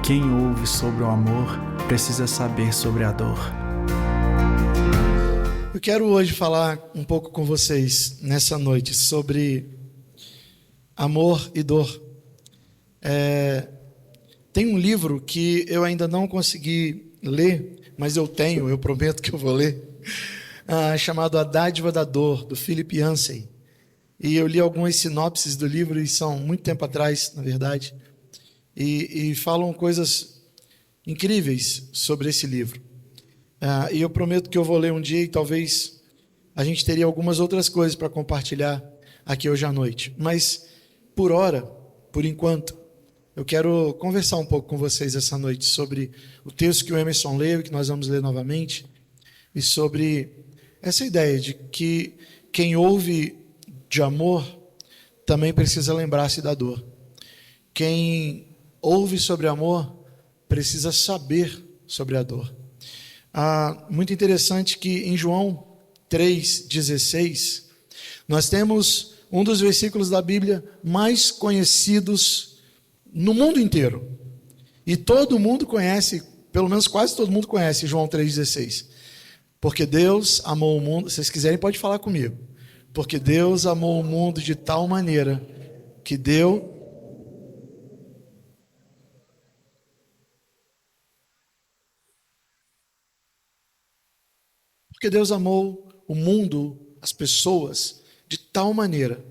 Quem ouve sobre o amor precisa saber sobre a dor. Eu quero hoje falar um pouco com vocês nessa noite sobre amor e dor. Tem um livro que eu ainda não consegui ler, mas eu prometo que eu vou ler, chamado A Dádiva da Dor, do Philip Yancey. E eu li algumas sinopses do livro, e são muito tempo atrás, na verdade, e falam coisas incríveis sobre esse livro. E eu prometo que eu vou ler um dia e talvez a gente teria algumas outras coisas para compartilhar aqui hoje à noite. Mas, por enquanto, eu quero conversar um pouco com vocês essa noite sobre o texto que o Emerson leu e que nós vamos ler novamente, e sobre essa ideia de que quem ouve de amor também precisa lembrar-se da dor. Quem ouve sobre amor precisa saber sobre a dor. Muito interessante que em João 3,16, nós temos um dos versículos da Bíblia mais conhecidos no mundo inteiro. E todo mundo conhece, pelo menos quase todo mundo conhece João 3,16. Porque Deus amou o mundo, se vocês quiserem pode falar comigo. Porque Deus amou o mundo de tal maneira que deu... Porque Deus amou o mundo, as pessoas, de tal maneira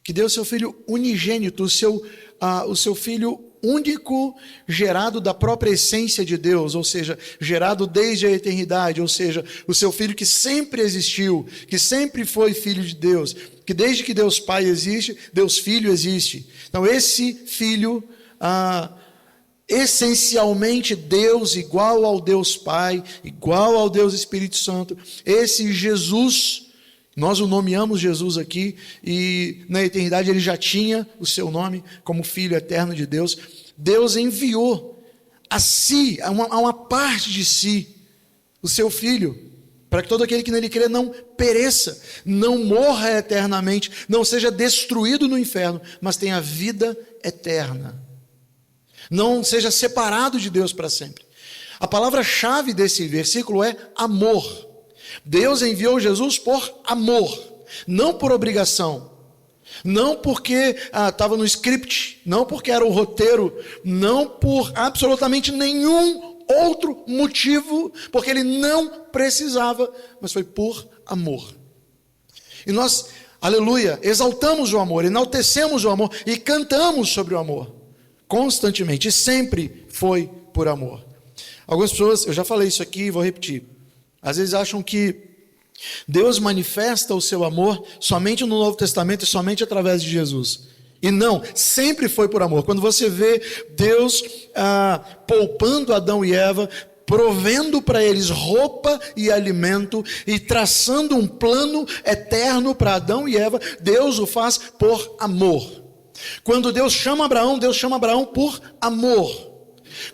que deu o seu Filho unigênito, o seu Filho único, gerado da própria essência de Deus, ou seja, gerado desde a eternidade, ou seja, o seu Filho que sempre existiu, que sempre foi Filho de Deus, que desde que Deus Pai existe, Deus Filho existe. Então esse Filho... essencialmente Deus, igual ao Deus Pai, igual ao Deus Espírito Santo, esse Jesus, nós o nomeamos Jesus aqui, e na eternidade ele já tinha o seu nome como Filho eterno de Deus. Deus enviou a si, a uma parte de si, o seu Filho, para que todo aquele que nele crê não pereça, não morra eternamente, não seja destruído no inferno, mas tenha vida eterna. Não seja separado de Deus para sempre. A palavra-chave desse versículo é amor. Deus enviou Jesus por amor, não por obrigação, não porque estava no script, não porque era o roteiro, não por absolutamente nenhum outro motivo, porque ele não precisava, mas foi por amor. E nós, aleluia, exaltamos o amor, enaltecemos o amor e cantamos sobre o amor. Constantemente, e sempre foi por amor. Algumas pessoas, eu já falei isso aqui e vou repetir, às vezes acham que Deus manifesta o seu amor somente no Novo Testamento e somente através de Jesus. E não, sempre foi por amor. Quando você vê Deus poupando Adão e Eva, provendo para eles roupa e alimento e traçando um plano eterno para Adão e Eva, Deus o faz por amor. Quando Deus chama Abraão por amor.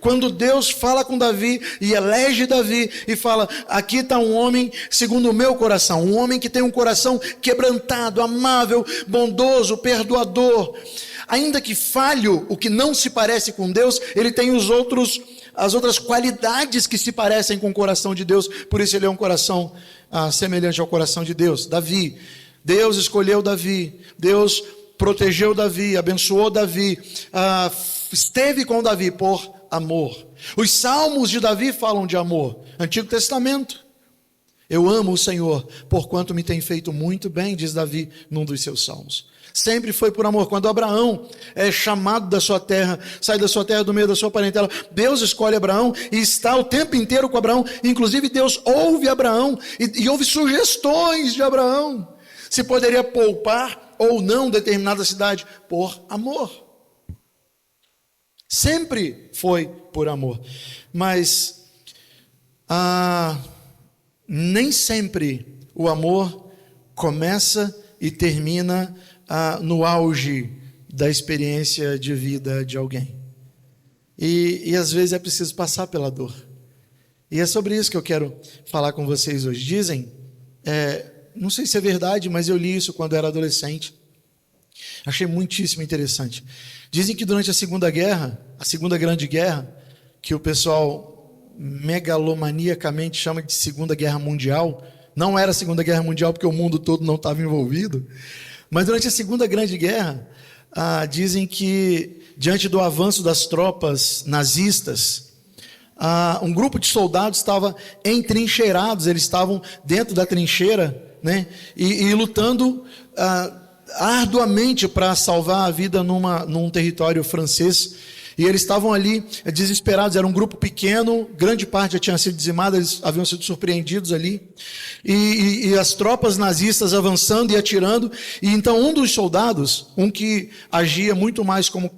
Quando Deus fala com Davi e elege Davi e fala, aqui está um homem segundo o meu coração, um homem que tem um coração quebrantado, amável, bondoso, perdoador. Ainda que falho, o que não se parece com Deus, ele tem as outras qualidades que se parecem com o coração de Deus, por isso ele é um coração semelhante ao coração de Deus. Davi, Deus escolheu Davi, Deus protegeu Davi, abençoou Davi, esteve com Davi por amor. Os salmos de Davi falam de amor. Antigo Testamento. Eu amo o Senhor, porquanto me tem feito muito bem, diz Davi num dos seus salmos. Sempre foi por amor. Quando Abraão é chamado da sua terra, sai da sua terra, do meio da sua parentela, Deus escolhe Abraão e está o tempo inteiro com Abraão. Inclusive Deus ouve Abraão e ouve sugestões de Abraão, se poderia poupar ou não determinada cidade, por amor. Sempre foi por amor. Mas nem sempre o amor começa e termina no auge da experiência de vida de alguém. E às vezes é preciso passar pela dor. E é sobre isso que eu quero falar com vocês hoje. Dizem, não sei se é verdade, mas eu li isso quando era adolescente. Achei muitíssimo interessante. Dizem que durante a Segunda Guerra, a Segunda Grande Guerra, que o pessoal megalomaniacamente chama de Segunda Guerra Mundial. Não era a Segunda Guerra Mundial porque o mundo todo não estava envolvido, mas durante a Segunda Grande Guerra, dizem que diante do avanço das tropas nazistas, um grupo de soldados estava entrincheirados, eles estavam dentro da trincheira, né, e lutando arduamente para salvar a vida num território francês. E eles estavam ali desesperados, era um grupo pequeno, grande parte já tinha sido dizimada, eles haviam sido surpreendidos ali. E as tropas nazistas avançando e atirando. E então um dos soldados, um que agia muito mais como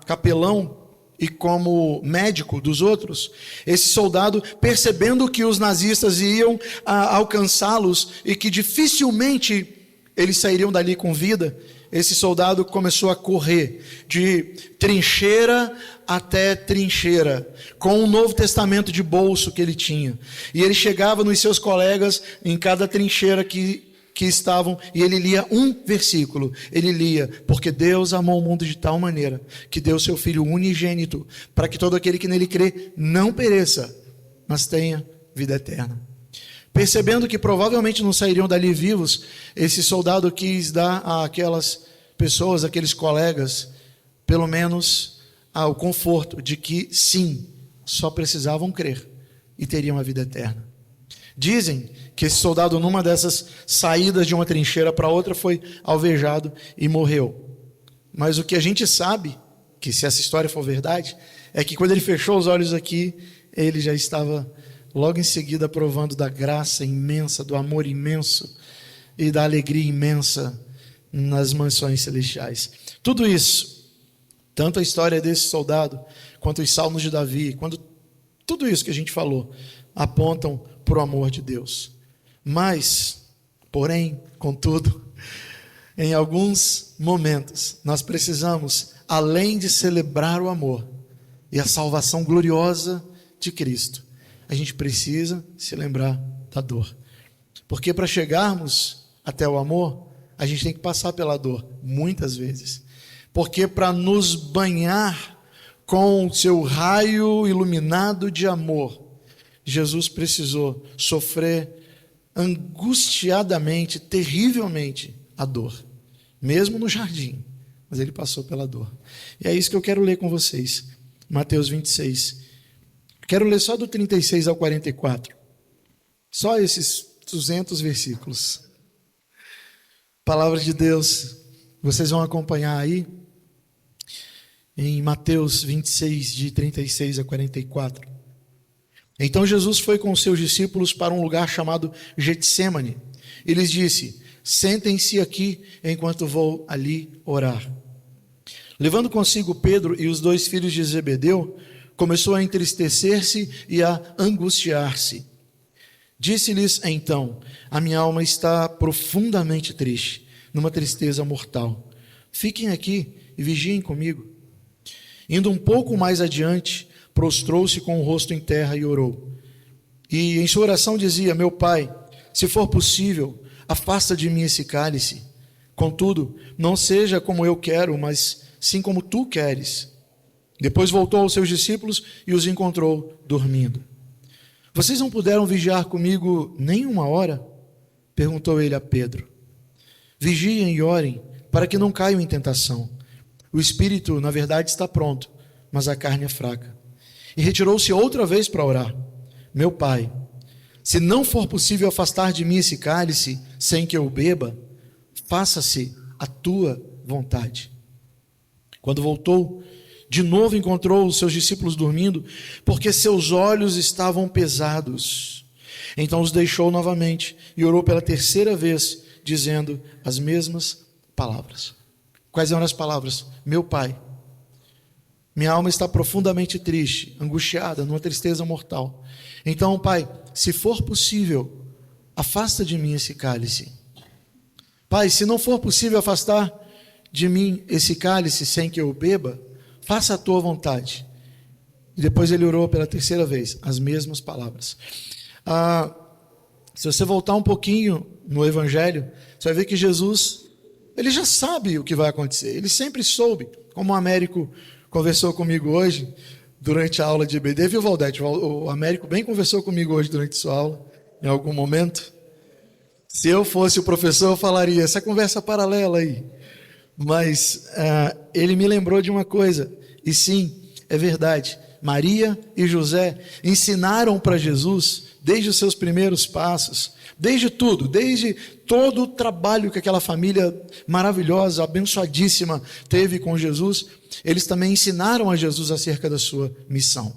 capelão e como médico dos outros, esse soldado, percebendo que os nazistas iam alcançá-los e que dificilmente eles sairiam dali com vida, esse soldado começou a correr de trincheira até trincheira, com um Novo Testamento de bolso que ele tinha. E ele chegava nos seus colegas em cada trincheira que estavam, e ele lia um versículo. Ele lia: porque Deus amou o mundo de tal maneira que deu seu Filho unigênito, para que todo aquele que nele crê não pereça, mas tenha vida eterna. Percebendo que provavelmente não sairiam dali vivos, esse soldado quis dar àquelas pessoas, àqueles colegas, pelo menos o conforto de que sim, só precisavam crer e teriam a vida eterna. Dizem que esse soldado, numa dessas saídas de uma trincheira para outra, foi alvejado e morreu. Mas o que a gente sabe, que se essa história for verdade, é que quando ele fechou os olhos aqui, ele já estava logo em seguida provando da graça imensa, do amor imenso e da alegria imensa nas mansões celestiais. Tudo isso, tanto a história desse soldado, quanto os salmos de Davi, tudo isso que a gente falou, apontam para o amor de Deus. Mas, porém, contudo, em alguns momentos, nós precisamos, além de celebrar o amor e a salvação gloriosa de Cristo, a gente precisa se lembrar da dor. Porque para chegarmos até o amor, a gente tem que passar pela dor, muitas vezes. Porque para nos banhar com o seu raio iluminado de amor, Jesus precisou sofrer angustiadamente, terrivelmente, a dor. Mesmo no jardim, mas ele passou pela dor. E é isso que eu quero ler com vocês. Mateus 26. Quero ler só do 36 ao 44. Só esses 200 versículos. Palavra de Deus. Vocês vão acompanhar aí. Em Mateus 26, de 36 a 44. Então Jesus foi com seus discípulos para um lugar chamado Getsêmani. E lhes disse: sentem-se aqui enquanto vou ali orar. Levando consigo Pedro e os 2 filhos de Zebedeu, começou a entristecer-se e a angustiar-se. Disse-lhes então: a minha alma está profundamente triste, numa tristeza mortal. Fiquem aqui e vigiem comigo. Indo um pouco mais adiante, prostrou-se com o rosto em terra e orou. E em sua oração dizia: meu Pai, se for possível, afasta de mim esse cálice. Contudo, não seja como eu quero, mas sim como tu queres. Depois voltou aos seus discípulos e os encontrou dormindo. Vocês não puderam vigiar comigo nem uma hora? Perguntou ele a Pedro. Vigiem e orem, para que não caiam em tentação. O espírito, na verdade, está pronto, mas a carne é fraca. E retirou-se outra vez para orar. Meu Pai, se não for possível afastar de mim esse cálice sem que eu o beba, faça-se a tua vontade. Quando voltou, de novo encontrou os seus discípulos dormindo, porque seus olhos estavam pesados. Então os deixou novamente e orou pela terceira vez, dizendo as mesmas palavras. Quais eram as palavras? Meu Pai, minha alma está profundamente triste, angustiada, numa tristeza mortal. Então, Pai, se for possível, afasta de mim esse cálice. Pai, se não for possível afastar de mim esse cálice sem que eu beba, faça a tua vontade. E depois ele orou pela terceira vez, as mesmas palavras. Se você voltar um pouquinho no Evangelho, você vai ver que Jesus, ele já sabe o que vai acontecer. Ele sempre soube, como o Américo conversou comigo hoje, durante a aula de EBD, viu, Valdete? O Américo bem conversou comigo hoje durante sua aula, em algum momento. Se eu fosse o professor, eu falaria, essa conversa paralela aí. Mas ele me lembrou de uma coisa, e sim, é verdade. Maria e José ensinaram para Jesus, desde os seus primeiros passos, desde tudo, desde todo o trabalho que aquela família maravilhosa, abençoadíssima teve com Jesus, eles também ensinaram a Jesus acerca da sua missão.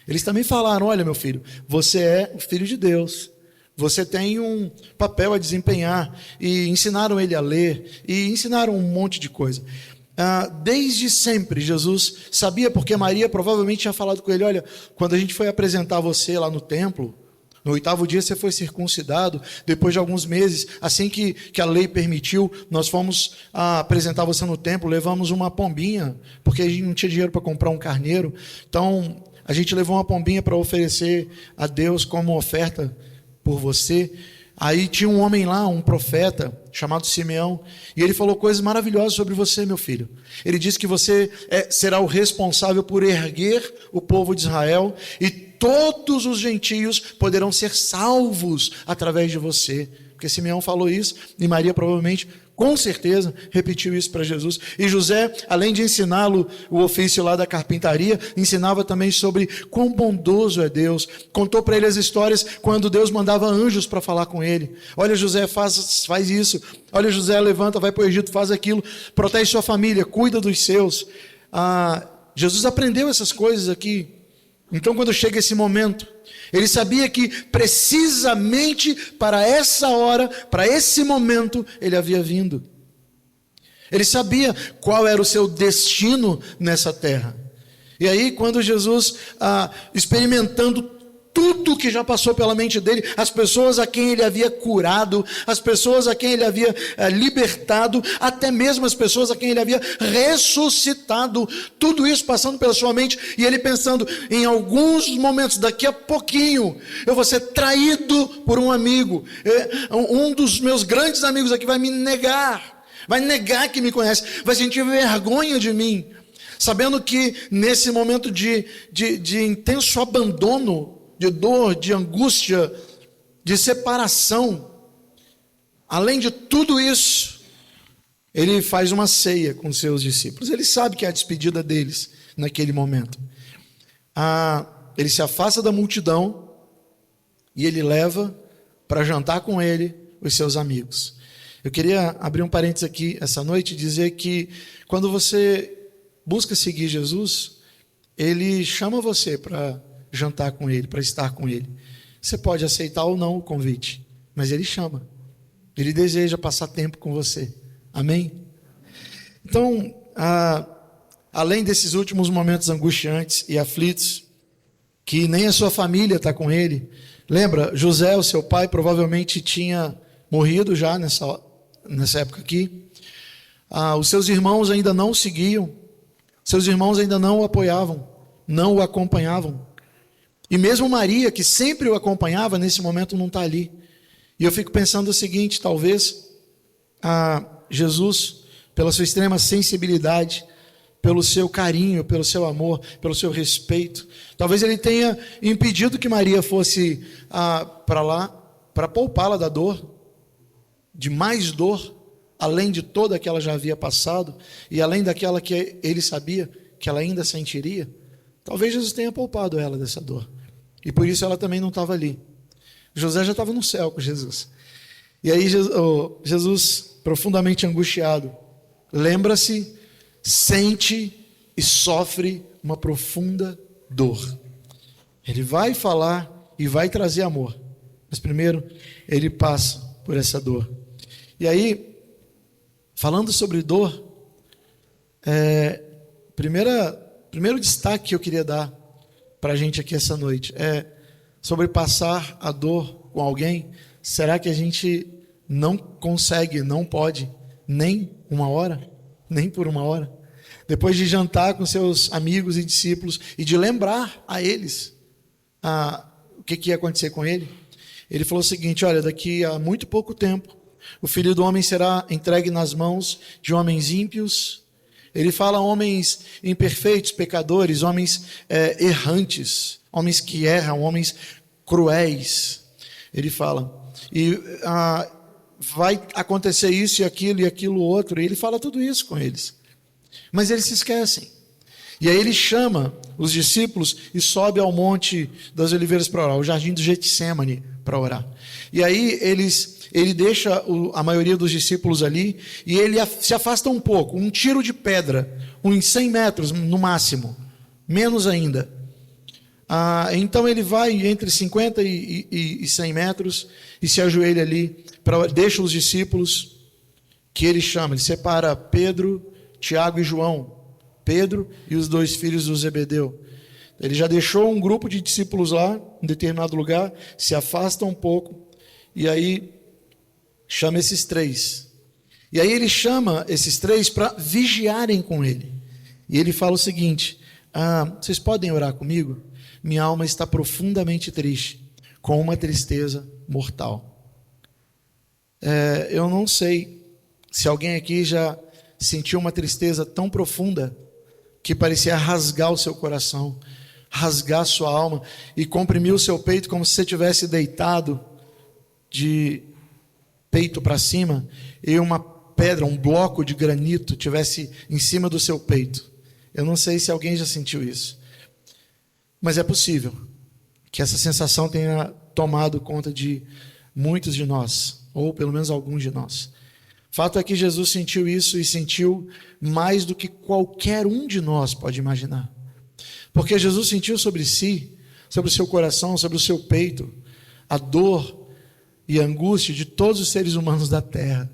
Eles também falaram, olha meu filho, você é o filho de Deus, você tem um papel a desempenhar, e ensinaram ele a ler, e ensinaram um monte de coisa. Desde sempre Jesus sabia, porque Maria provavelmente tinha falado com ele, olha, quando a gente foi apresentar você lá no templo, no 8º dia você foi circuncidado, depois de alguns meses, assim que a lei permitiu, nós fomos apresentar você no templo, levamos uma pombinha, porque a gente não tinha dinheiro para comprar um carneiro, então a gente levou uma pombinha para oferecer a Deus como oferta por você. Aí tinha um homem lá, um profeta, chamado Simeão, e ele falou coisas maravilhosas sobre você, meu filho. Ele disse que você será o responsável por erguer o povo de Israel, e todos os gentios poderão ser salvos através de você. Porque Simeão falou isso, e Maria provavelmente, com certeza, repetiu isso para Jesus. E José, além de ensiná-lo o ofício lá da carpintaria, ensinava também sobre quão bondoso é Deus. Contou para ele as histórias quando Deus mandava anjos para falar com ele. Olha, José, faz isso. Olha, José, levanta, vai para o Egito, faz aquilo. Protege sua família, cuida dos seus. Jesus aprendeu essas coisas aqui. Então, quando chega esse momento, ele sabia que precisamente para essa hora, para esse momento, ele havia vindo. Ele sabia qual era o seu destino nessa terra. E aí, quando Jesus, experimentando tudo que já passou pela mente dele, as pessoas a quem ele havia curado, as pessoas a quem ele havia libertado, até mesmo as pessoas a quem ele havia ressuscitado, tudo isso passando pela sua mente, e ele pensando, em alguns momentos, daqui a pouquinho, eu vou ser traído por um amigo, um dos meus grandes amigos aqui vai me negar, vai negar que me conhece, vai sentir vergonha de mim, sabendo que nesse momento de intenso abandono, de dor, de angústia, de separação, além de tudo isso, ele faz uma ceia com seus discípulos. Ele sabe que é a despedida deles naquele momento. Ele se afasta da multidão e ele leva para jantar com ele os seus amigos. Eu queria abrir um parênteses aqui essa noite e dizer que quando você busca seguir Jesus, ele chama você para jantar com ele, para estar com ele. Você pode aceitar ou não o convite, mas ele chama. Ele deseja passar tempo com você. Amém? Então, além desses últimos momentos angustiantes e aflitos, que nem a sua família está com ele. Lembra, José, o seu pai, provavelmente tinha morrido já nessa época aqui. Os seus irmãos ainda não o seguiam. Seus irmãos ainda não o apoiavam, não o acompanhavam. E mesmo Maria, que sempre o acompanhava, nesse momento não está ali. E eu fico pensando o seguinte, talvez Jesus, pela sua extrema sensibilidade, pelo seu carinho, pelo seu amor, pelo seu respeito, talvez ele tenha impedido que Maria fosse para lá, para poupá-la da dor, de mais dor, além de toda que ela já havia passado, e além daquela que ele sabia que ela ainda sentiria. Talvez Jesus tenha poupado ela dessa dor. E por isso ela também não estava ali. José já estava no céu com Jesus. E aí Jesus, profundamente angustiado, lembra-se, sente e sofre uma profunda dor. Ele vai falar e vai trazer amor. Mas primeiro, ele passa por essa dor. E aí, falando sobre dor, primeiro destaque que eu queria dar para a gente aqui essa noite é sobre passar a dor com alguém. Será que a gente não consegue, não pode, nem uma hora, nem por uma hora, depois de jantar com seus amigos e discípulos e de lembrar a eles o que ia acontecer com ele? Ele falou o seguinte: olha, daqui a muito pouco tempo o Filho do Homem será entregue nas mãos de homens ímpios. Ele fala homens imperfeitos, pecadores, homens errantes, homens que erram, homens cruéis. Ele fala, e vai acontecer isso e aquilo outro, e ele fala tudo isso com eles. Mas eles se esquecem. E aí ele chama os discípulos e sobe ao Monte das Oliveiras para orar, o jardim do Getsêmani para orar. E aí ele deixa a maioria dos discípulos ali e ele se afasta um pouco, um tiro de pedra, uns 100 metros no máximo, menos ainda. Então ele vai entre 50 e 100 metros e se ajoelha ali, deixa os discípulos que ele chama, ele separa Pedro, Tiago e João, Pedro e os 2 filhos do Zebedeu. Ele já deixou um grupo de discípulos lá, em determinado lugar, se afasta um pouco, e aí chama esses 3. E aí ele chama esses 3 para vigiarem com ele. E ele fala o seguinte, vocês podem orar comigo? Minha alma está profundamente triste, com uma tristeza mortal. Eu não sei se alguém aqui já sentiu uma tristeza tão profunda que parecia rasgar o seu coração, rasgar a sua alma e comprimir o seu peito como se você tivesse deitado de peito para cima e uma pedra, um bloco de granito tivesse em cima do seu peito. Eu não sei se alguém já sentiu isso, mas é possível que essa sensação tenha tomado conta de muitos de nós, ou pelo menos alguns de nós. Fato é que Jesus sentiu isso e sentiu mais do que qualquer um de nós pode imaginar. Porque Jesus sentiu sobre si, sobre o seu coração, sobre o seu peito, a dor e a angústia de todos os seres humanos da terra.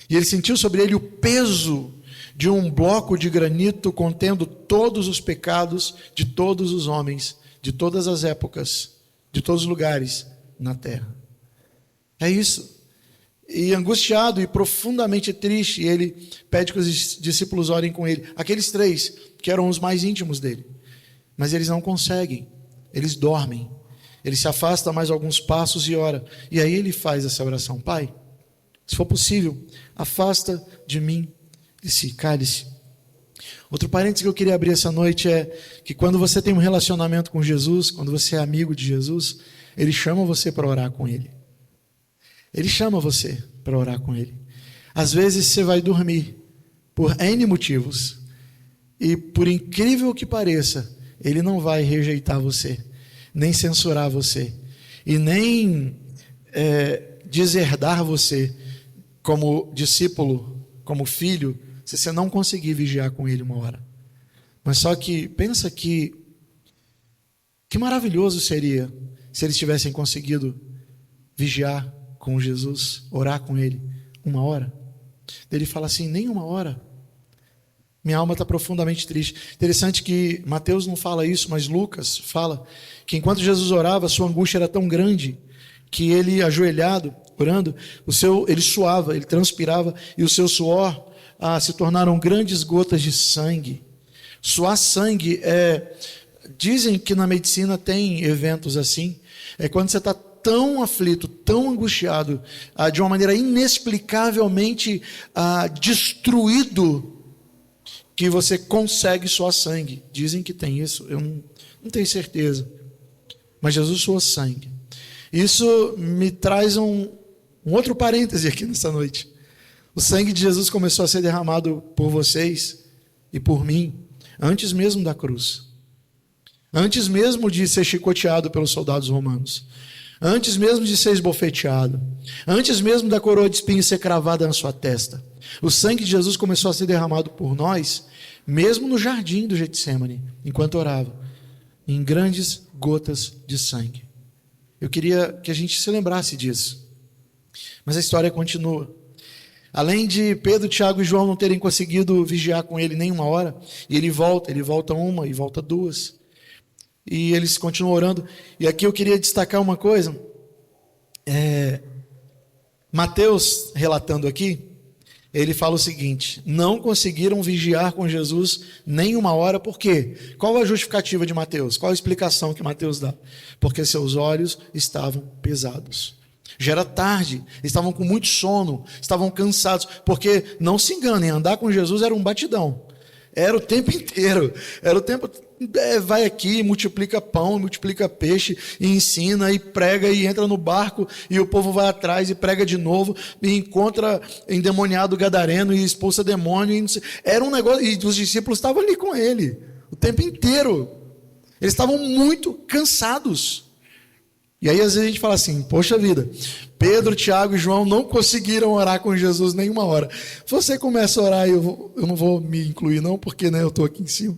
E ele sentiu sobre ele o peso de um bloco de granito contendo todos os pecados de todos os homens, de todas as épocas, de todos os lugares na terra. É isso. E angustiado e profundamente triste, ele pede que os discípulos orem com ele. Aqueles 3, que eram os mais íntimos dele. Mas eles não conseguem, eles dormem. Ele se afasta mais alguns passos e ora. E aí ele faz essa oração: Pai, se for possível, afasta de mim esse cálice. Outro parênteses que eu queria abrir essa noite é que quando você tem um relacionamento com Jesus, quando você é amigo de Jesus, ele chama você para orar com ele. Ele chama você para orar com ele. Às vezes você vai dormir por N motivos. E por incrível que pareça, ele não vai rejeitar você, nem censurar você, e nem deserdar você como discípulo, como filho, se você não conseguir vigiar com ele uma hora. Mas só que, pensa que maravilhoso seria se eles tivessem conseguido vigiar com Jesus, orar com ele uma hora. Ele fala assim: nem uma hora. Minha alma está profundamente triste. Interessante que Mateus não fala isso, mas Lucas fala que enquanto Jesus orava, sua angústia era tão grande que ele, ajoelhado, orando, ele suava, ele transpirava, e o seu suor se tornaram grandes gotas de sangue. Suar sangue dizem que na medicina tem eventos assim, quando você está tão aflito, tão angustiado, de uma maneira inexplicavelmente destruído, que você consegue suar sangue. Dizem que tem isso, eu não tenho certeza, mas Jesus suou sangue. Isso me traz um outro parêntese aqui nessa noite. O sangue de Jesus começou a ser derramado por vocês e por mim, antes mesmo da cruz, antes mesmo de ser chicoteado pelos soldados romanos, antes mesmo de ser esbofeteado, antes mesmo da coroa de espinhos ser cravada na sua testa. O sangue de Jesus começou a ser derramado por nós, mesmo no jardim do Getsêmani, enquanto orava, em grandes gotas de sangue. Eu queria que a gente se lembrasse disso. Mas a história continua. Além de Pedro, Tiago e João não terem conseguido vigiar com ele nem uma hora, e ele volta uma e volta duas, e eles continuam orando. E aqui eu queria destacar uma coisa. Mateus, relatando aqui, ele fala o seguinte: não conseguiram vigiar com Jesus nem uma hora. Por quê? Qual a justificativa de Mateus? Qual a explicação que Mateus dá? Porque seus olhos estavam pesados. Já era tarde, estavam com muito sono, estavam cansados. Porque, não se enganem, andar com Jesus era um batidão. Era o tempo inteiro. Era o tempo. Vai aqui, multiplica pão, multiplica peixe, e ensina, e prega, e entra no barco, e o povo vai atrás e prega de novo, e encontra endemoniado gadareno, e expulsa demônio. Era um negócio, e os discípulos estavam ali com ele, o tempo inteiro. Eles estavam muito cansados. E aí às vezes a gente fala assim, poxa vida, Pedro, Tiago e João não conseguiram orar com Jesus nenhuma hora. Se você começa a orar, eu não vou me incluir não, porque eu estou aqui em cima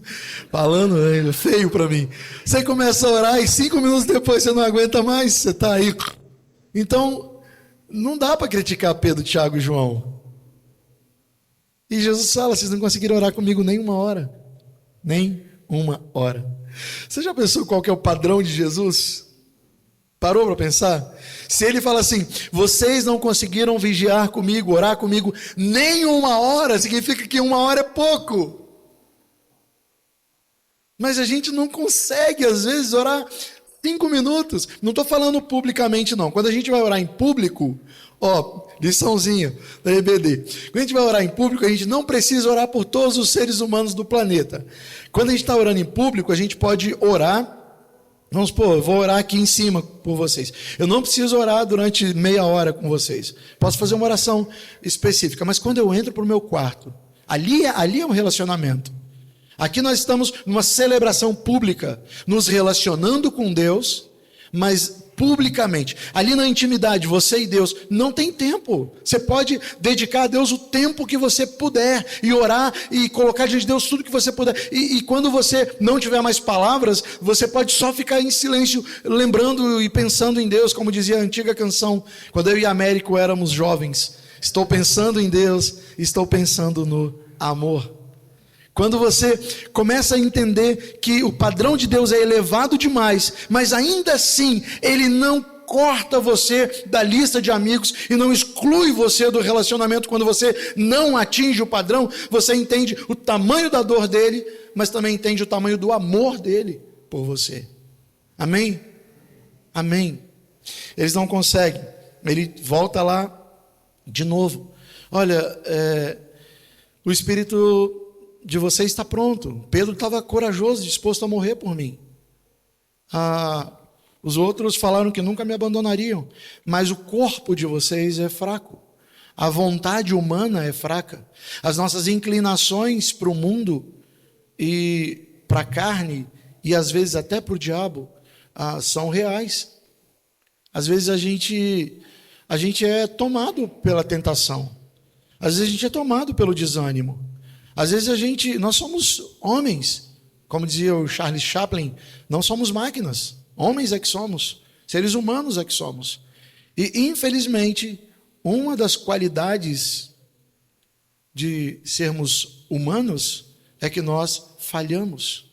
falando, é feio para mim. Você começa a orar e 5 minutos depois você não aguenta mais, você está aí. Então, não dá para criticar Pedro, Tiago e João. E Jesus fala, vocês não conseguiram orar comigo nem uma hora. Nem uma hora. Você já pensou qual que é o padrão de Jesus? Parou para pensar? Se ele fala assim, vocês não conseguiram vigiar comigo, orar comigo nem uma hora, significa que uma hora é pouco. Mas a gente não consegue, às vezes, orar 5 minutos. Não estou falando publicamente, não. Quando a gente vai orar em público, liçãozinha da EBD. Quando a gente vai orar em público, a gente não precisa orar por todos os seres humanos do planeta. Quando a gente está orando em público, a gente pode orar. Vamos supor, eu vou orar aqui em cima por vocês. Eu não preciso orar durante meia hora com vocês. Posso fazer uma oração específica. Mas quando eu entro para o meu quarto, ali é um relacionamento. Aqui nós estamos numa celebração pública, nos relacionando com Deus, mas publicamente. Ali na intimidade, você e Deus, não tem tempo. Você pode dedicar a Deus o tempo que você puder, e orar, e colocar diante de Deus tudo que você puder. E quando você não tiver mais palavras, você pode só ficar em silêncio, lembrando e pensando em Deus, como dizia a antiga canção, quando eu e Américo éramos jovens. Estou pensando em Deus, estou pensando no amor. Quando você começa a entender que o padrão de Deus é elevado demais, mas ainda assim Ele não corta você da lista de amigos e não exclui você do relacionamento quando você não atinge o padrão, você entende o tamanho da dor dele, mas também entende o tamanho do amor dele por você. Amém? Amém. Eles não conseguem. Ele volta lá de novo. Olha, o Espírito de vocês está pronto. Pedro estava corajoso, disposto a morrer por mim. Os outros falaram que nunca me abandonariam, mas o corpo de vocês é fraco. A vontade humana é fraca. As nossas inclinações para o mundo e para a carne, e às vezes até para o diabo, são reais. Às vezes a gente é tomado pela tentação. Às vezes a gente é tomado pelo desânimo. Às vezes nós somos homens, como dizia o Charles Chaplin, não somos máquinas, homens é que somos, seres humanos é que somos. E infelizmente, uma das qualidades de sermos humanos é que nós falhamos.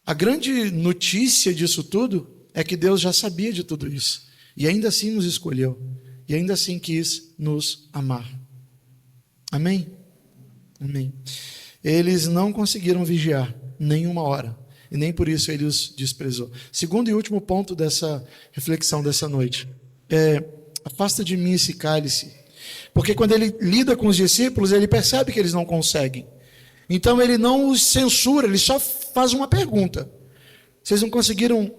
A grande notícia disso tudo é que Deus já sabia de tudo isso, e ainda assim nos escolheu, e ainda assim quis nos amar. Amém? Amém. Eles não conseguiram vigiar nenhuma hora, e nem por isso ele os desprezou. Segundo e último ponto dessa reflexão dessa noite, afasta de mim esse cálice, porque quando ele lida com os discípulos, ele percebe que eles não conseguem, então ele não os censura, ele só faz uma pergunta: vocês não conseguiram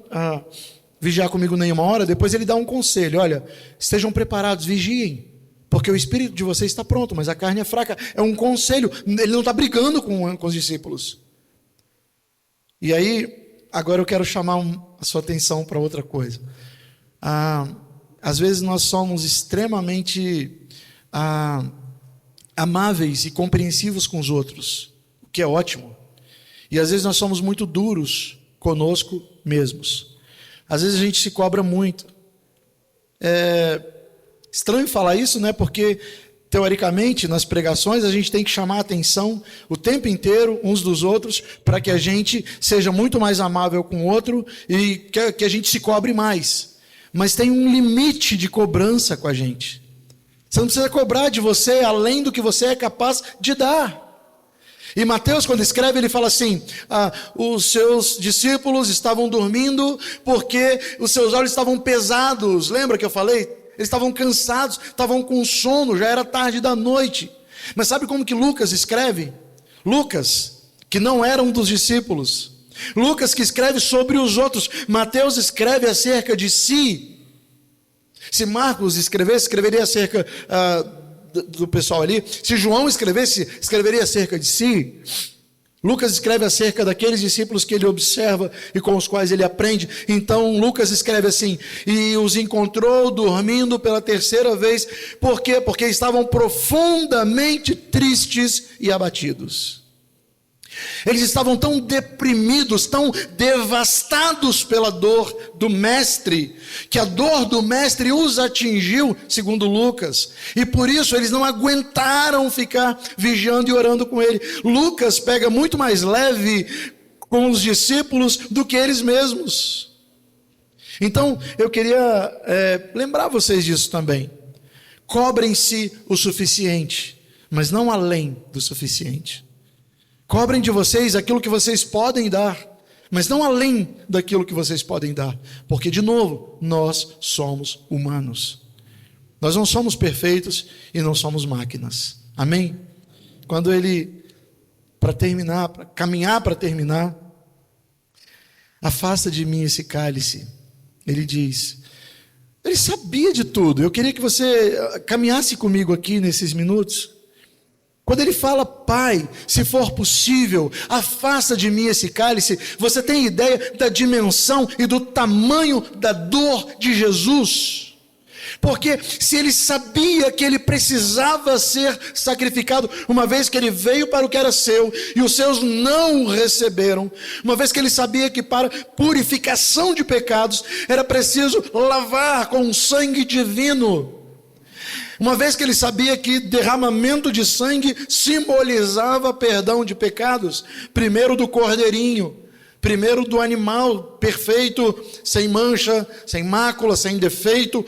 vigiar comigo nenhuma hora? Depois ele dá um conselho: olha, estejam preparados, vigiem, porque o espírito de vocês está pronto, mas a carne é fraca. É um conselho, ele não está brigando com os discípulos. E aí, agora eu quero chamar a sua atenção para outra coisa. Às vezes nós somos extremamente amáveis e compreensivos com os outros, o que é ótimo. E às vezes nós somos muito duros conosco mesmos. Às vezes a gente se cobra muito. Estranho falar isso, né? Porque, teoricamente, nas pregações, a gente tem que chamar a atenção o tempo inteiro uns dos outros, para que a gente seja muito mais amável com o outro e que a gente se cobre mais. Mas tem um limite de cobrança com a gente. Você não precisa cobrar de você além do que você é capaz de dar. E Mateus, quando escreve, ele fala assim: os seus discípulos estavam dormindo porque os seus olhos estavam pesados. Lembra que eu falei? Eles estavam cansados, estavam com sono, já era tarde da noite. Mas sabe como que Lucas escreve? Lucas, que não eram dos discípulos. Lucas que escreve sobre os outros. Mateus escreve acerca de si. Se Marcos escrevesse, escreveria acerca do pessoal ali. Se João escrevesse, escreveria acerca de si. Lucas escreve acerca daqueles discípulos que ele observa e com os quais ele aprende. Então Lucas escreve assim: e os encontrou dormindo pela terceira vez. Por quê? Porque estavam profundamente tristes e abatidos. Eles estavam tão deprimidos, tão devastados pela dor do mestre, que a dor do mestre os atingiu, segundo Lucas, e por isso eles não aguentaram ficar vigiando e orando com ele. Lucas pega muito mais leve com os discípulos do que eles mesmos. Então eu queria lembrar vocês disso também. Cobrem-se o suficiente, mas não além do suficiente. Cobrem de vocês aquilo que vocês podem dar, mas não além daquilo que vocês podem dar, porque de novo, nós somos humanos. Nós não somos perfeitos e não somos máquinas. Amém? Quando ele, para terminar, para caminhar para terminar, afasta de mim esse cálice, ele diz, ele sabia de tudo. Eu queria que você caminhasse comigo aqui nesses minutos. Quando ele fala, Pai, se for possível, afasta de mim esse cálice, você tem ideia da dimensão e do tamanho da dor de Jesus? Porque se ele sabia que ele precisava ser sacrificado, uma vez que ele veio para o que era seu, e os seus não o receberam, uma vez que ele sabia que para purificação de pecados, era preciso lavar com o sangue divino, uma vez que ele sabia que derramamento de sangue simbolizava perdão de pecados, primeiro do cordeirinho, primeiro do animal perfeito, sem mancha, sem mácula, sem defeito,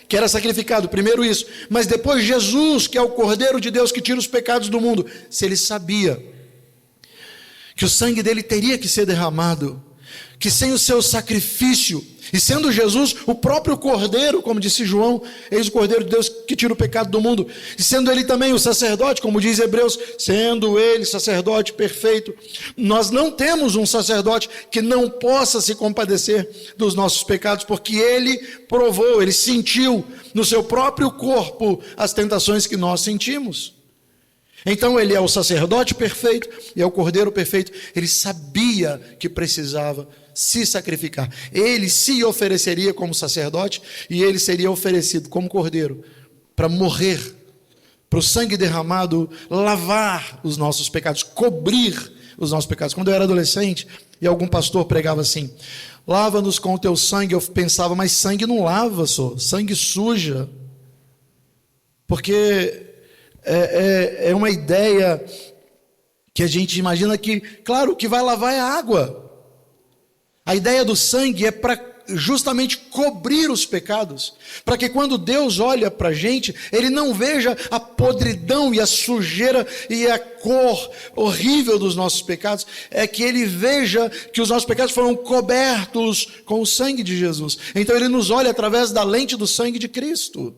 que era sacrificado, primeiro isso, mas depois Jesus, que é o Cordeiro de Deus que tira os pecados do mundo. Se ele sabia que o sangue dele teria que ser derramado, que sem o seu sacrifício, e sendo Jesus o próprio Cordeiro, como disse João, eis o Cordeiro de Deus que tira o pecado do mundo, e sendo ele também o sacerdote, como diz Hebreus, sendo ele sacerdote perfeito, nós não temos um sacerdote que não possa se compadecer dos nossos pecados, porque ele provou, ele sentiu no seu próprio corpo as tentações que nós sentimos. Então ele é o sacerdote perfeito e é o Cordeiro perfeito. Ele sabia que precisava se sacrificar. Ele se ofereceria como sacerdote e ele seria oferecido como Cordeiro para morrer, para o sangue derramado lavar os nossos pecados, cobrir os nossos pecados. Quando eu era adolescente e algum pastor pregava assim, lava-nos com o teu sangue, eu pensava, mas sangue não lava, sangue suja, porque é uma ideia que a gente imagina que, claro, o que vai lavar é a água. A ideia do sangue é para justamente cobrir os pecados, para que quando Deus olha para a gente, Ele não veja a podridão e a sujeira e a cor horrível dos nossos pecados, é que Ele veja que os nossos pecados foram cobertos com o sangue de Jesus. Então Ele nos olha através da lente do sangue de Cristo.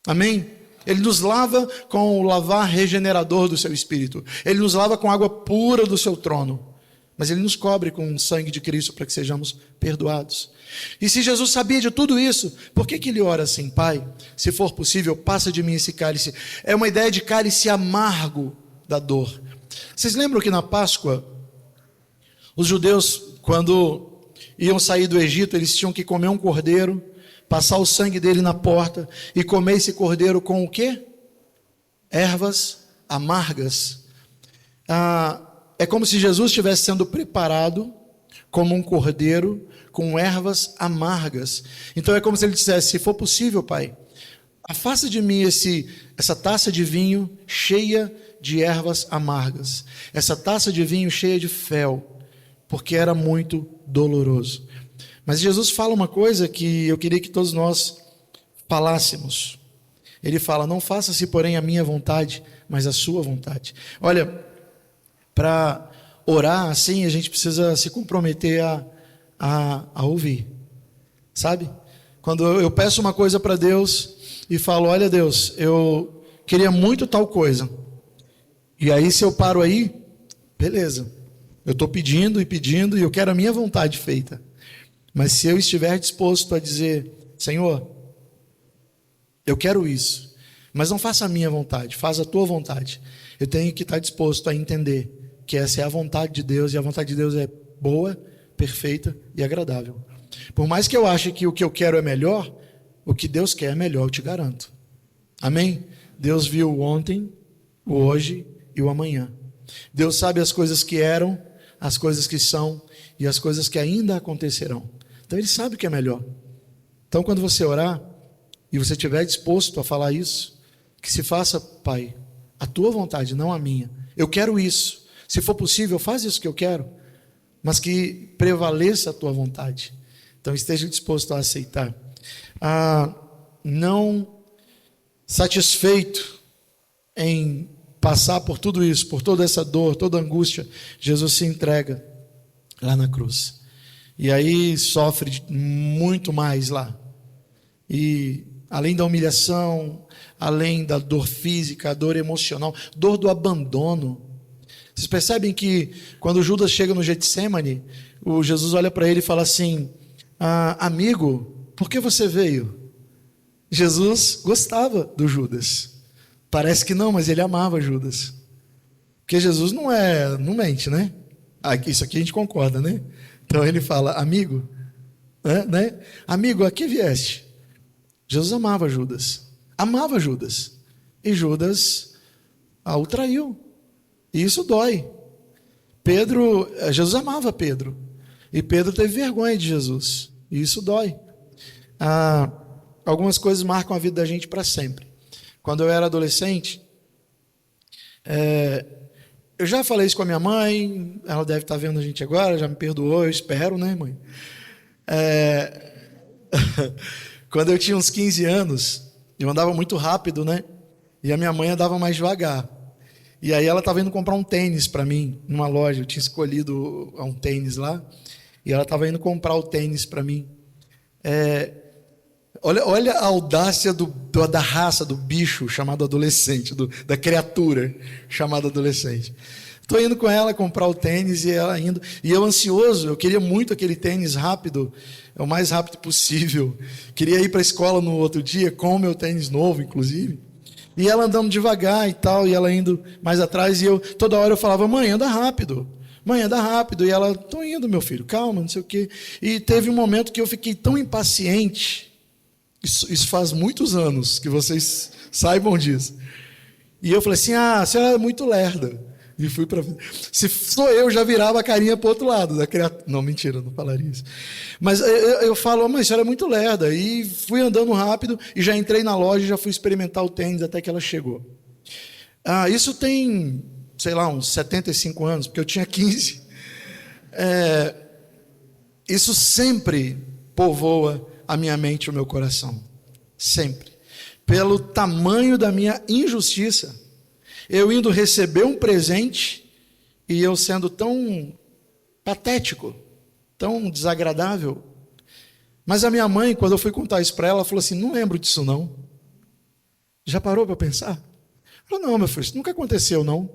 Amém? Ele nos lava com o lavar regenerador do seu Espírito. Ele nos lava com água pura do seu trono. Mas Ele nos cobre com o sangue de Cristo para que sejamos perdoados. E se Jesus sabia de tudo isso, por que Ele ora assim? Pai, se for possível, passa de mim esse cálice. É uma ideia de cálice amargo da dor. Vocês lembram que na Páscoa, os judeus, quando iam sair do Egito, eles tinham que comer um cordeiro, passar o sangue dele na porta e comer esse cordeiro com o quê? Ervas amargas. É como se Jesus estivesse sendo preparado como um cordeiro com ervas amargas. Então é como se ele dissesse, se for possível, Pai, afasta de mim essa taça de vinho cheia de ervas amargas, essa taça de vinho cheia de fel, porque era muito doloroso. Mas Jesus fala uma coisa que eu queria que todos nós falássemos. Ele fala, não faça-se porém a minha vontade, mas a sua vontade. Olha, para orar assim, a gente precisa se comprometer a ouvir, sabe? Quando eu peço uma coisa para Deus e falo, olha Deus, eu queria muito tal coisa, e aí se eu paro aí, beleza, eu estou pedindo e eu quero a minha vontade feita. Mas se eu estiver disposto a dizer, Senhor, eu quero isso, mas não faça a minha vontade, faça a tua vontade. Eu tenho que estar disposto a entender que essa é a vontade de Deus, e a vontade de Deus é boa, perfeita e agradável. Por mais que eu ache que o que eu quero é melhor, o que Deus quer é melhor, eu te garanto. Amém? Deus viu o ontem, o hoje e o amanhã. Deus sabe as coisas que eram, as coisas que são e as coisas que ainda acontecerão. Então Ele sabe o que é melhor. Então quando você orar e você estiver disposto a falar isso, que se faça, Pai, a tua vontade, não a minha. Eu quero isso. Se for possível, faz isso que eu quero, mas que prevaleça a tua vontade. Então esteja disposto a aceitar. Não satisfeito em passar por tudo isso, por toda essa dor, toda angústia, Jesus se entrega lá na cruz. E aí sofre muito mais lá. E além da humilhação, além da dor física, a dor emocional, dor do abandono. Vocês percebem que quando Judas chega no Getsêmani, o Jesus olha para ele e fala assim, amigo, por que você veio? Jesus gostava do Judas. Parece que não, mas ele amava Judas. Porque Jesus não mente, né? Isso aqui a gente concorda, né? Então ele fala, amigo, né? Amigo, a que vieste? Jesus amava Judas. Amava Judas. E Judas o traiu. E isso dói. Jesus amava Pedro. E Pedro teve vergonha de Jesus. E isso dói. Algumas coisas marcam a vida da gente para sempre. Quando eu era adolescente, eu já falei isso com a minha mãe, ela deve estar vendo a gente agora, já me perdoou, eu espero, né, mãe? Quando eu tinha uns 15 anos, eu andava muito rápido, né? E a minha mãe andava mais devagar. E aí ela estava indo comprar um tênis para mim, numa loja, eu tinha escolhido um tênis lá, e ela estava indo comprar o tênis para mim. Olha a audácia da raça, do bicho chamado adolescente, da criatura chamada adolescente. Estou indo com ela comprar o tênis e ela indo. E eu ansioso, eu queria muito aquele tênis rápido, o mais rápido possível. Queria ir para a escola no outro dia com o meu tênis novo, inclusive. E ela andando devagar e tal, e ela indo mais atrás. E toda hora eu falava, mãe, anda rápido. Mãe, anda rápido. E ela, estou indo, meu filho, calma, não sei o quê. E teve um momento que eu fiquei tão impaciente. Isso faz muitos anos, que vocês saibam disso. E eu falei assim, a senhora é muito lerda. E fui para... Se sou eu, já virava a carinha para o outro lado. Não, mentira, não falaria isso. Mas eu falo, mas a senhora é muito lerda. E fui andando rápido, e já entrei na loja, e já fui experimentar o tênis até que ela chegou. Isso tem, sei lá, uns 75 anos, porque eu tinha 15. Isso sempre povoa a minha mente e o meu coração. Sempre. Pelo tamanho da minha injustiça. Eu indo receber um presente e eu sendo tão patético, tão desagradável. Mas a minha mãe, quando eu fui contar isso para ela, ela falou assim, não lembro disso não. Já parou para pensar? Ela falou, não, meu filho, isso nunca aconteceu não.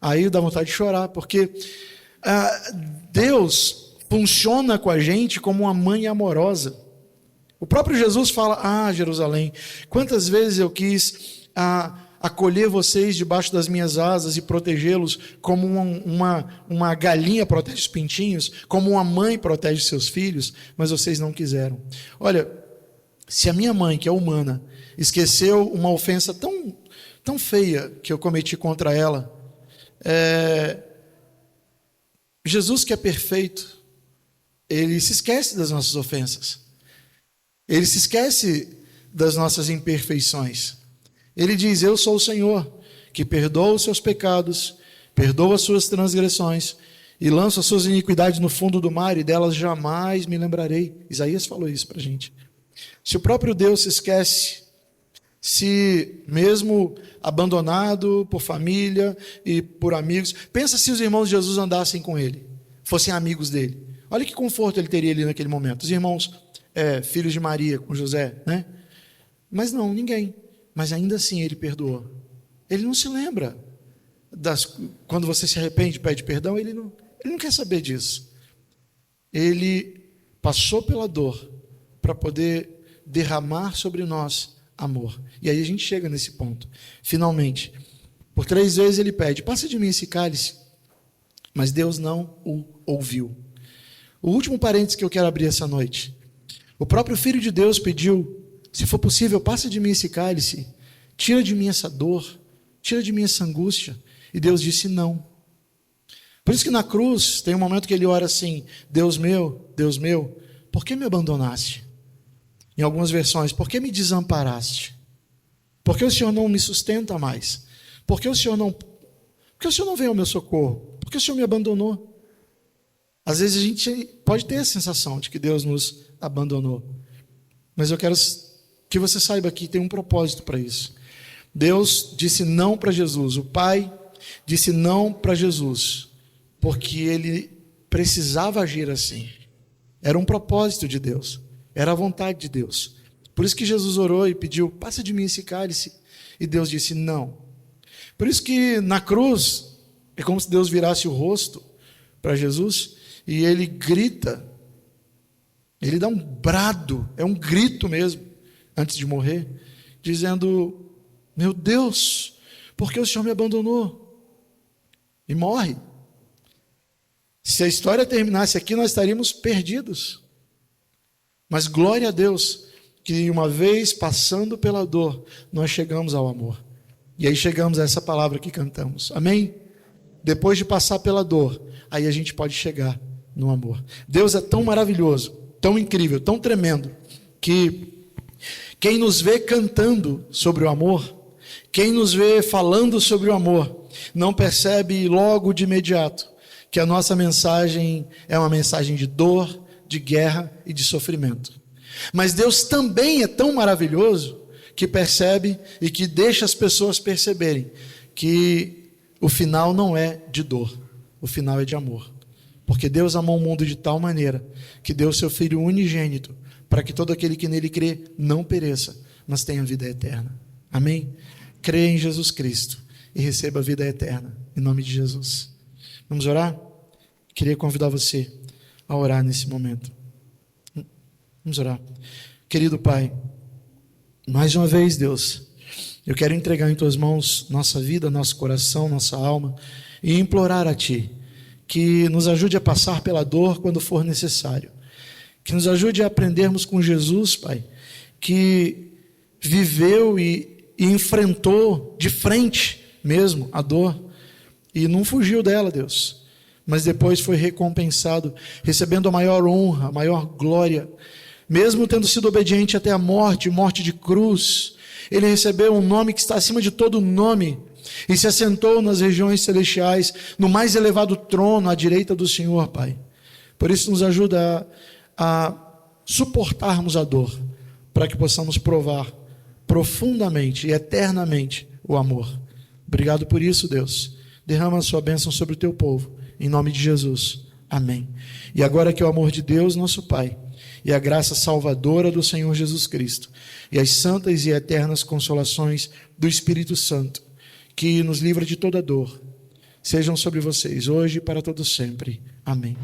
Aí dá vontade de chorar, porque Deus funciona com a gente como uma mãe amorosa. O próprio Jesus fala, Jerusalém, quantas vezes eu quis acolher vocês debaixo das minhas asas e protegê-los como uma galinha protege os pintinhos, como uma mãe protege seus filhos, mas vocês não quiseram. Olha, se a minha mãe, que é humana, esqueceu uma ofensa tão feia que eu cometi contra ela, Jesus, que é perfeito, ele se esquece das nossas ofensas. Ele se esquece das nossas imperfeições. Ele diz, eu sou o Senhor, que perdoa os seus pecados, perdoa as suas transgressões, e lança as suas iniquidades no fundo do mar, e delas jamais me lembrarei. Isaías falou isso para a gente. Se o próprio Deus se esquece, se mesmo abandonado por família e por amigos, pensa se os irmãos de Jesus andassem com ele, fossem amigos dele. Olha que conforto ele teria ali naquele momento. Os irmãos, filhos de Maria com José, né? Mas não, ninguém. Mas ainda assim ele perdoou. Ele não se lembra quando você se arrepende, pede perdão, ele não quer saber disso. Ele passou pela dor para poder derramar sobre nós amor. E aí a gente chega nesse ponto. Finalmente, por 3 vezes ele pede: passa de mim esse cálice. Mas Deus não o ouviu. O último parênteses que eu quero abrir essa noite. O próprio Filho de Deus pediu: se for possível, passa de mim esse cálice, tira de mim essa dor, tira de mim essa angústia. E Deus disse não. Por isso que na cruz tem um momento que ele ora assim: Deus meu, por que me abandonaste? Em algumas versões, por que me desamparaste? Por que o Senhor não me sustenta mais? Por que o Senhor não veio ao meu socorro? Por que o Senhor me abandonou? Às vezes a gente pode ter a sensação de que Deus nos abandonou. Mas eu quero que você saiba que tem um propósito para isso. Deus disse não para Jesus. O Pai disse não para Jesus, porque ele precisava agir assim. Era um propósito de Deus. Era a vontade de Deus. Por isso que Jesus orou e pediu: passa de mim esse cálice. E Deus disse não. Por isso que na cruz é como se Deus virasse o rosto para Jesus e ele grita. Ele dá um brado, é um grito mesmo, antes de morrer, dizendo: meu Deus, por que o Senhor me abandonou? E morre. Se a história terminasse aqui, nós estaríamos perdidos. Mas glória a Deus, que uma vez passando pela dor, nós chegamos ao amor. E aí chegamos a essa palavra que cantamos. Amém? Depois de passar pela dor, aí a gente pode chegar no amor. Deus é tão maravilhoso, tão incrível, tão tremendo, que quem nos vê cantando sobre o amor, quem nos vê falando sobre o amor, não percebe logo de imediato que a nossa mensagem é uma mensagem de dor, de guerra e de sofrimento. Mas Deus também é tão maravilhoso que percebe e que deixa as pessoas perceberem que o final não é de dor, o final é de amor. Porque Deus amou o mundo de tal maneira que deu o seu Filho unigênito para que todo aquele que nele crê não pereça, mas tenha vida eterna. Amém? Creia em Jesus Cristo e receba a vida eterna, em nome de Jesus. Vamos orar? Queria convidar você a orar nesse momento. Vamos orar. Querido Pai, mais uma vez, Deus, eu quero entregar em Tuas mãos nossa vida, nosso coração, nossa alma e implorar a Ti que nos ajude a passar pela dor quando for necessário, que nos ajude a aprendermos com Jesus, Pai, que viveu e enfrentou de frente mesmo a dor e não fugiu dela, Deus, mas depois foi recompensado, recebendo a maior honra, a maior glória, mesmo tendo sido obediente até a morte, morte de cruz. Ele recebeu um nome que está acima de todo nome e se assentou nas regiões celestiais, no mais elevado trono à direita do Senhor, Pai. Por isso nos ajuda a suportarmos a dor, para que possamos provar profundamente e eternamente o amor. Obrigado por isso, Deus. Derrama a sua bênção sobre o teu povo, em nome de Jesus. Amém. E agora que o amor de Deus, nosso Pai, e a graça salvadora do Senhor Jesus Cristo, e as santas e eternas consolações do Espírito Santo, que nos livra de toda dor, sejam sobre vocês, hoje e para todo sempre. Amém.